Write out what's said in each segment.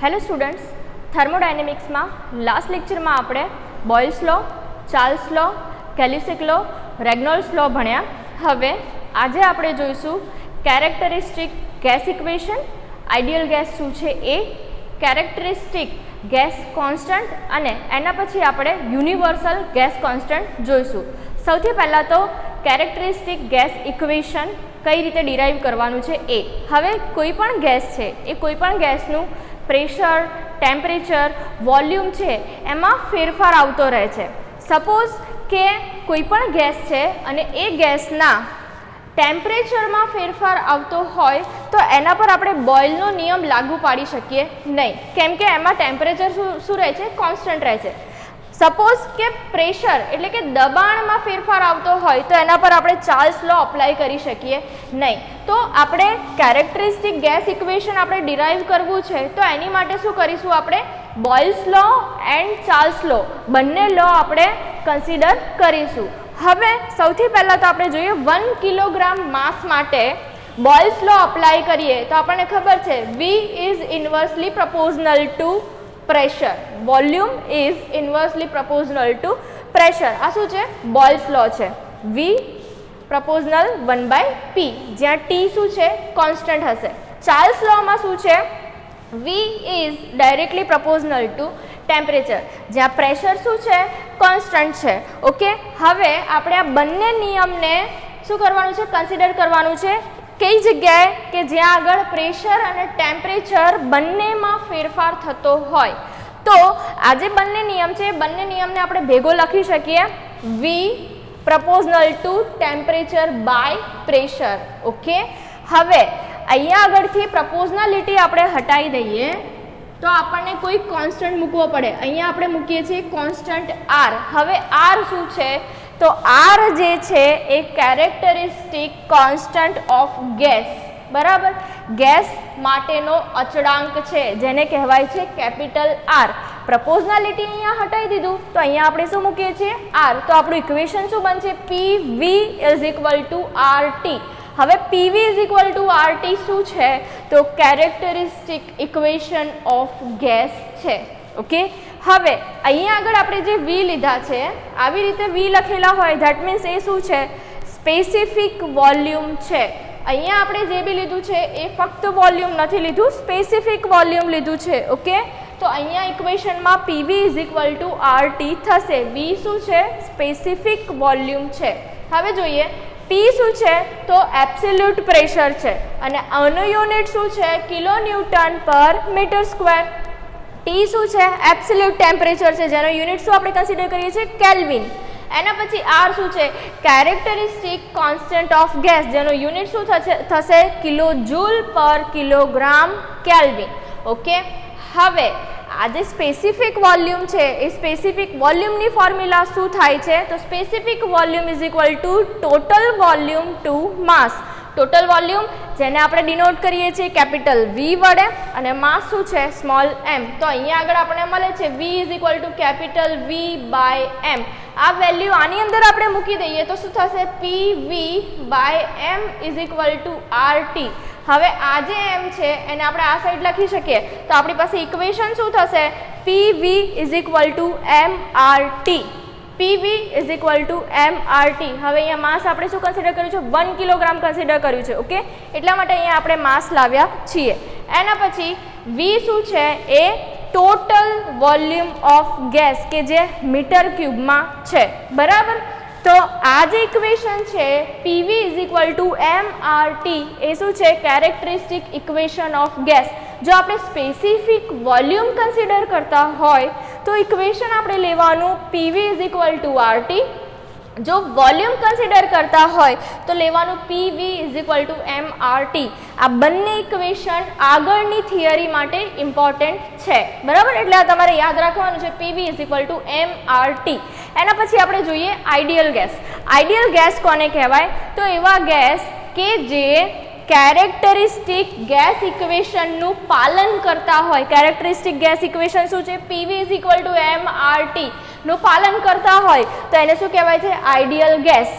Hello students, થર્મોડાયનેમિક્સમાં last લેક્ચરમાં આપણે Boyle's law, Charles law, કેલ્યુસિક લો, રેગ્નોલ્ડ્સ લો ભણ્યા. હવે આજે આપણે જોઈશું characteristic gas equation, ideal gas શું છે એ, કેરેક્ટરિસ્ટિક ગેસ કોન્સ્ટન્ટ અને એના પછી આપણે યુનિવર્સલ ગેસ કોન્સ્ટન્ટ જોઈશું. સૌથી પહેલાં તો કેરેક્ટરિસ્ટિક ગેસ ઇક્વેશન કઈ રીતે ડિરાઈવ કરવાનું છે એ. હવે કોઈ પણ ગેસ છે એ કોઈ પણ ગેસનું પ્રેશર, ટેમ્પરેચર, વોલ્યુમ છે એમાં ફેરફાર આવતો રહે છે. સપોઝ કે કોઈ પણ ગેસ છે અને એ ગેસના ટેમ્પરેચરમાં ફેરફાર આવતો હોય તો એના પર આપણે બોયલનો નિયમ લાગુ પાડી શકીએ નહીં, કેમ કે એમાં ટેમ્પરેચર શું રહે છે? કોન્સ્ટન્ટ રહે છે. સપોઝ કે પ્રેશર એટલે કે દબાણમાં ફેરફાર આવતો હોય તો એના પર આપણે ચાર્લ્સ લો અપ્લાય કરી શકીએ નહીં. તો આપણે કેરેક્ટરિસ્ટિક ગેસ ઇક્વેશન આપણે ડિરાઈવ કરવું છે તો એની માટે શું કરીશું? આપણે બોયલ્સ લો એન્ડ ચાર્લ્સ લો બંને લો આપણે કન્સિડર કરીશું. હવે સૌથી પહેલાં તો આપણે જોઈએ 1 કિલોગ્રામ માસ માટે બોયલ્સ લો અપ્લાય કરીએ તો આપણને ખબર છે V is inversely proportional to pressure, volume is inversely proportional to pressure. આ શું છે? બોયલ્સ લો છે. V પ્રોપોર્શનલ 1/P, જ્યાં T શું છે? કોન્સ્ટન્ટ હશે. ચાર્લ્સ લોમાં શું છે? V is directly proportional to temperature, જ્યાં પ્રેશર શું છે? કોન્સ્ટન્ટ છે. ઓકે, હવે આપણે આ બંને નિયમને શું કરવાનું છે? કન્સિડર કરવાનું છે. કઈ જગ્યાએ? કે જ્યાં આગળ પ્રેશર અને ટેમ્પરેચર બંનેમાં ફેરફાર થતો હોય. તો આ જે બંને નિયમ છે બંને નિયમને આપણે ભેગો લખી શકીએ. V proportional to temperature by pressure. Okay, હવે અહીંયા આગળથી પ્રોપોર્શનાલિટી આપણે હટાવી દઈએ તો આપણને કોઈ કોન્સ્ટન્ટ મૂકવો પડે. અહીંયા આપણે મૂકીએ છીએ કોન્સ્ટન્ટ R. હવે R શું છે? તો R જે છે એ કેરેક્ટરિસ્ટિક કોન્સ્ટન્ટ ઓફ ગેસ, બરાબર, ગેસ માટેનો અચળાંક છે જેને કહેવાય છે કેપિટલ R. પ્રોપોર્શનાલિટી અહીંયા હટાવી દીધું તો અહીંયા આપણે શું મૂકીએ છીએ? R. તો આપણું ઇક્વેશન શું બનશે? PV is equal to RT. હવે PV is equal to RT શું છે? તો કેરેક્ટરિસ્ટિક ઇક્વેશન ઓફ ગેસ છે. ઓકે, હવે અહીંયા આગળ આપણે જે V લીધા છે આવી રીતે V લખેલા હોય ધેટ મીન્સ એ શું છે? સ્પેસિફિક વોલ્યુમ છે. અહીંયા આપણે જે બી લીધું છે એ ફક્ત વોલ્યુમ નથી લીધું, સ્પેસિફિક વોલ્યુમ લીધું છે. ઓકે, તો અહીંયા ઇક્વેશનમાં PV is equal to RT થશે. V શું છે? સ્પેસિફિક વોલ્યુમ છે. હવે જોઈએ P શું છે? તો એબ્સોલ્યુટ પ્રેશર છે અને આનું યુનિટ શું છે? Kilo newton per metre square. T શું છે? એબ્સોલ્યુટ ટેમ્પરેચર છે જેનો યુનિટ શું આપણે કન્સિડર કરીએ છીએ? કેલ્વિન. એના પછી R શું છે? કેરેક્ટરિસ્ટિક કોન્સ્ટન્ટ ઓફ ગેસ જેનો યુનિટ શું થશે? Kilo joule per kilogram kelvin. Okay, હવે આ જે સ્પેસિફિક વોલ્યુમ છે એ સ્પેસિફિક વોલ્યુમની ફોર્મ્યુલા શું થાય છે? તો specific volume is equal to total volume to mass. Total volume જેને આપણે ડિનોટ કરીએ છીએ કેપિટલ V વડે અને માસ શું છે? Small m. તો અહીંયા આગળ આપણને મળે છે V is equal to capital V by m. આ વેલ્યુ આની અંદર આપણે મૂકી દઈએ તો શું થશે? PV by m is equal to RT. હવે આ જે m છે એને આપણે આ સાઈડ લખી શકીએ તો આપણી પાસે ઇક્વેશન શું થશે? PV is equal to mRT. PV is equal to mRT. હવે અહીંયા માસ આપણે શું કન્સિડર કર્યું છે? 1 કિલોગ્રામ કન્સિડર કર્યું છે. ઓકે, એટલા માટે અહીંયા આપણે માસ લાવ્યા છીએ. એના પછી V શું છે? એ ટોટલ વોલ્યુમ ઓફ ગેસ કે જે મીટર ક્યુબમાં છે, બરાબર. તો આ જે ઇક્વેશન છે PV is equal to mRT એ શું છે? Characteristic equation of gas. જો આપણે સ્પેસિફિક વોલ્યુમ કન્સિડર કરતા હોય તો ઇક્વેશન આપણે લેવાનું PV is equal to RT. જો વોલ્યુમ કન્સિડર કરતા હોય તો લેવાનું PV is equal to mRT. આ બંને ઇક્વેશન આગળની થિયરી માટે ઇમ્પોર્ટન્ટ છે, બરાબર. એટલે આ તમારે યાદ રાખવાનું છે PV is equal to mRT. એના પછી આપણે જોઈએ આઇડિયલ ગેસ. આઇડિયલ ગેસ કોને કહેવાય? તો એવા ગેસ કે જે કેરેક્ટરિસ્ટિક ગેસ ઇક્વેશનનું પાલન કરતા હોય. કેરેક્ટરિસ્ટિક ગેસ ઇક્વેશન શું છે? PV is equal to mRT નું પાલન કરતા હોય તો એને શું કહેવાય છે? Ideal gas.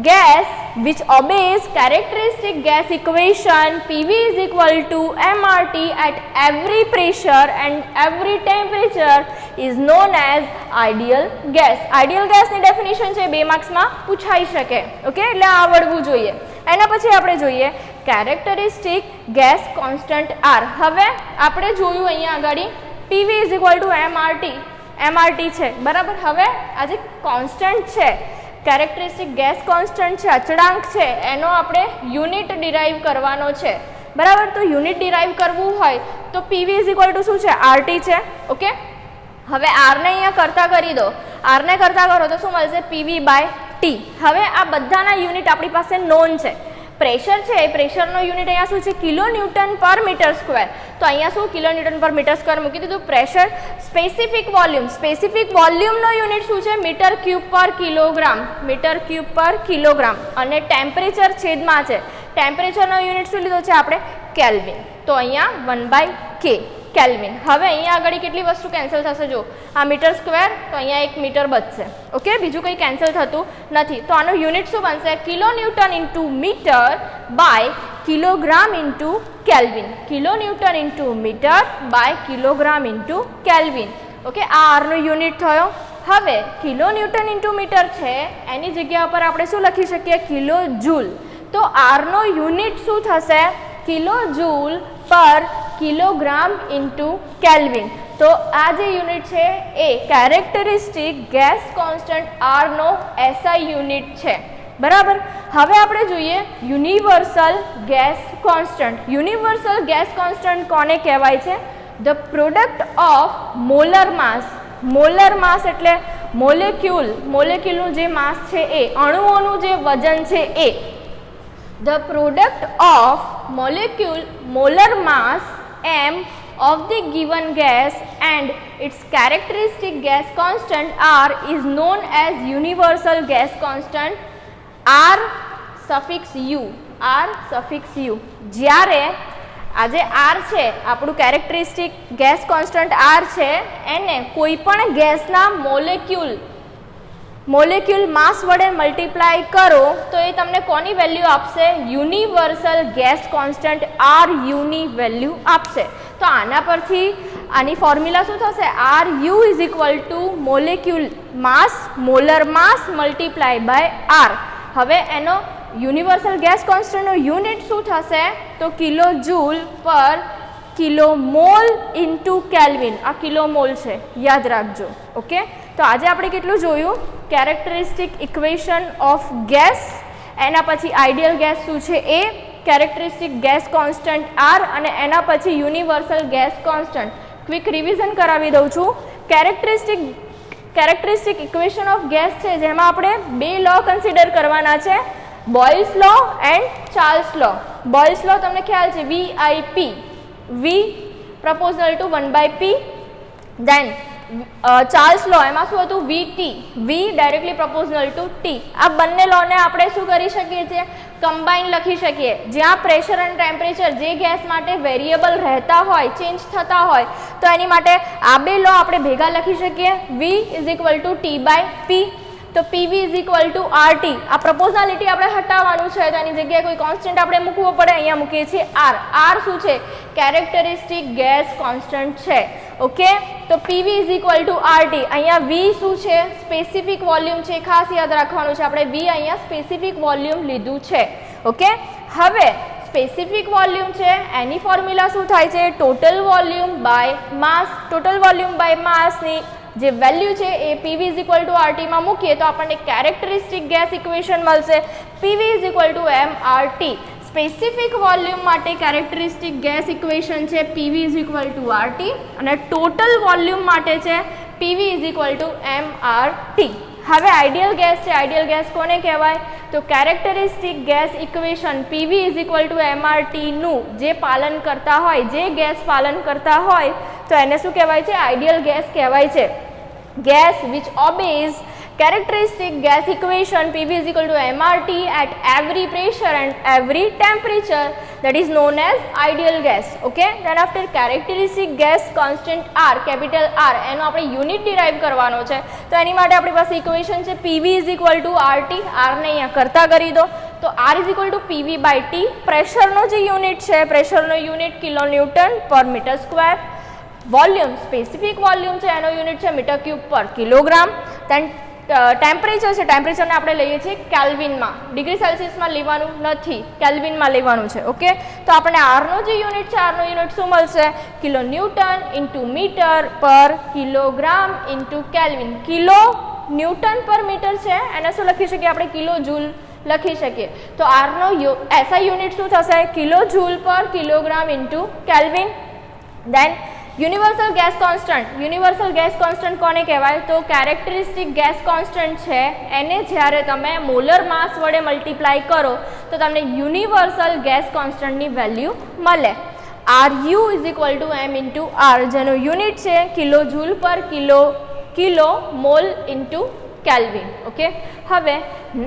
Gas which obeys characteristic gas equation PV is equal to mRT at every pressure and every temperature is known as ideal gas. Ideal gas ની ડેફિનેશન છે 2 માર્ક્સમાં પૂછાઈ શકે. ઓકે, એટલે આવડવું જોઈએ. એના પછી આપણે જોઈએ કેરેક્ટરિસ્ટિક ગેસ કોન્સ્ટન્ટ R. હવે આપણે જોયું અહીંયા આગળ PV is equal to mRT છે બરાબર. હવે આ જે કોન્સ્ટન્ટ છે કેરેક્ટરિસ્ટિક ગેસ કોન્સ્ટન્ટ છે, અચળાંક છે, એનો આપણે યુનિટ ડિરાઈવ કરવાનો છે બરાબર. તો યુનિટ ડિરાઈવ કરવું હોય તો PV is equal to શું છે? RT છે. ઓકે, હવે R ને અહીંયા કરતા કરી દો. R ને કરતા કરો તો શું મળશે? PV/T. હવે આ બધાના યુનિટ આપણી પાસે નોન છે. પ્રેશર છે એ પ્રેશરનો યુનિટ અહીંયા શું છે? Kilo newton per metre square. તો અહીંયા શું kilo newton per metre square મૂકી દીધું. પ્રેશર સ્પેસિફિક વોલ્યુમનો યુનિટ શું છે? Metre cube per kilogram. અને ટેમ્પરેચર છેદમાં છે. ટેમ્પરેચરનો યુનિટ શું લીધો છે આપણે? કેલ્વિન. તો અહીંયા 1/K કેલ્વિન. હવે અહીંયા આગળ કેટલી વસ્તુ કેન્સલ થશે? જો આ મીટર સ્ક્વેર, તો અહીંયા 1 મીટર બચશે. ઓકે, બીજું કંઈ કેન્સલ થતું નથી. તો આનું યુનિટ શું બનશે? Kilo newton into metre by kilogram into kelvin. Kilo newton into metre by kilogram into kelvin. Okay, આ આરનું યુનિટ થયો. હવે કિલો ન્યૂટન ઇન્ટુ મીટર છે એની જગ્યા પર આપણે શું લખી શકીએ? Kilo joule. તો આરનો યુનિટ શું થશે? Kilo joule per kilogram into kelvin. તો આ જે યુનિટ છે એ કેરેક્ટરિસ્ટિક ગેસ કોન્સ્ટન્ટ આરનો એસઆઈ યુનિટ છે બરાબર. હવે આપણે જોઈએ universal gas constant. Universal gas constant કોને કહેવાય છે? The product of molar mass. Molar mass એટલે મોલેક્યુલનું જે માસ છે એ, અણુઓનું જે વજન છે એ. The product of molar mass m of the given gas and its characteristic gas constant R is known as universal gas constant R suffix U. જ્યારે આ જે R છે આપણું કેરેક્ટરિસ્ટિક ગેસ કોન્સ્ટન્ટ R છે, એને કોઈ પણ ગેસના મોલેક્યુલ માસ વડે મલ્ટીપ્લાય કરો તો એ તમને કોની વેલ્યુ આપશે? યુનિવર્સલ ગેસ કોન્સ્ટન્ટ આર યુની વેલ્યુ આપશે. તો આના પરથી આની ફોર્મ્યુલા શું થશે? R U is equal to molar mass multiply by R. હવે એનો યુનિવર્સલ ગેસ કોન્સ્ટન્ટનો યુનિટ શું થશે? તો kilo joule per kilo mole into kelvin. આ કિલો મોલ છે, યાદ રાખજો. ઓકે, તો આજે આપણે કેટલું જોયું? કેરેક્ટરિસ્ટિક ઇક્વેશન ઓફ ગેસ, એના પછી આઈડિયલ ગેસ શું છે એ, કેરેક્ટરિસ્ટિક ગેસ કોન્સ્ટન્ટ આર, અને એના પછી universal gas constant. Quick revision કરાવી દઉં છું. કેરેક્ટરિસ્ટિક ઇક્વેશન ઓફ ગેસ છે જેમાં આપણે 2 લો કન્સિડર કરવાના છે, Boyle's law and Charles law. Boyle's law તમને ખ્યાલ છે, VIP, V proportional to 1/P. Then Charles law એમાં શું હતું? VT, V directly proportional to T. આ બંને લોને આપણે શું કરી શકીએ છીએ? કમ્બાઈન લખી શકીએ. જ્યાં પ્રેશર અને ટેમ્પરેચર જે ગેસ માટે વેરિયેબલ રહેતા હોય, ચેન્જ થતા હોય, તો એની માટે આ 2 લો આપણે ભેગા લખી શકીએ. V is equal two T/P. તો PV is equal to RT. આ પ્રોપોર્શનાલિટી આપણે હટાવવાનું છે તો એની જગ્યાએ કોઈ કોન્સ્ટન્ટ આપણે મૂકવો પડે. અહીંયા મૂકીએ છીએ R. R શું છે? કેરેક્ટરિસ્ટિક ગેસ કોન્સ્ટન્ટ છે. ઓકે, તો PV is equal to RT. અહીંયા V શું છે? સ્પેસિફિક વોલ્યુમ છે, ખાસ યાદ રાખવાનું છે. આપણે V અહીંયા સ્પેસિફિક વોલ્યુમ લીધું છે. ઓકે, હવે સ્પેસિફિક વોલ્યુમ છે એની ફોર્મ્યુલા શું થાય છે? Total volume by mass. Total volume by માસની જે વેલ્યુ છે એ PV is equal to RT માં મૂકીએ તો આપણને કેરેક્ટરિસ્ટિક ગેસ ઇક્વેશન મળશે. PV is equal to mRT. Specific volume માટે કેરેક્ટરિસ્ટિક ગેસ ઇક્વેશન છે PV is equal to RT, અને ટોટલ વોલ્યુમ માટે છે PV is equal to mRT. હવે આઈડિયલ ગેસ છે. આઈડિયલ ગેસ કોને કહેવાય? તો characteristic gas equation PV is equal to mRT નું જે પાલન કરતા હોય, જે ગેસ પાલન કરતા હોય તો એને શું કહેવાય છે? આઈડિયલ ગેસ કહેવાય છે. Gas which ઓબેઝ characteristic gas equation PV is equal to mRT at every pressure and every temperature, that is known as ideal gas. Okay, then after characteristic gas constant R, capital R, એનો આપણે unit derive કરવાનો છે. તો એની માટે આપણી પાસે equation છે PV is equal to RT. R ને અહીંયા કરતા કરી દો તો R is equal to PV by T. પ્રેશરનો જે યુનિટ છે, પ્રેશરનો unit kilo newton per metre square. Volume, specific volume છે એનો યુનિટ છે metre cube per kilogram. Then temperature છે, ટેમ્પરેચરને આપણે લઈએ છીએ કેલ્વિનમાં, ડિગ્રી સેલ્સિયસમાં લેવાનું નથી, કેલ્વિનમાં લેવાનું છે. ઓકે, તો આપણે આરનો જે યુનિટ છે, આરનો યુનિટ શું મળશે? કિલો ન્યૂટન ઇન્ટુ મીટર પર kilogram into kelvin. Kilo newton per metre છે એને શું લખી શકીએ આપણે? કિલો જૂલ લખી શકીએ. તો આરનો એસઆઈ યુનિટ શું થશે? Kilo joule per kilogram into kelvin. Then universal gas constant. Universal gas constant કોને કહેવાય? તો કેરેક્ટરિસ્ટિક ગેસ કોન્સ્ટન્ટ છે એને જ્યારે તમે મોલર માસ વડે મલ્ટીપ્લાય કરો તો તમને યુનિવર્સલ ગેસ કોન્સ્ટન્ટની વેલ્યુ મળે. R U is equal to M into R, જેનો યુનિટ છે kilo joule per kilo mole into kelvin. Okay, હવે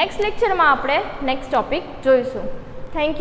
નેક્સ્ટ લેક્ચરમાં આપણે નેક્સ્ટ ટોપિક જોઈશું. Thank you.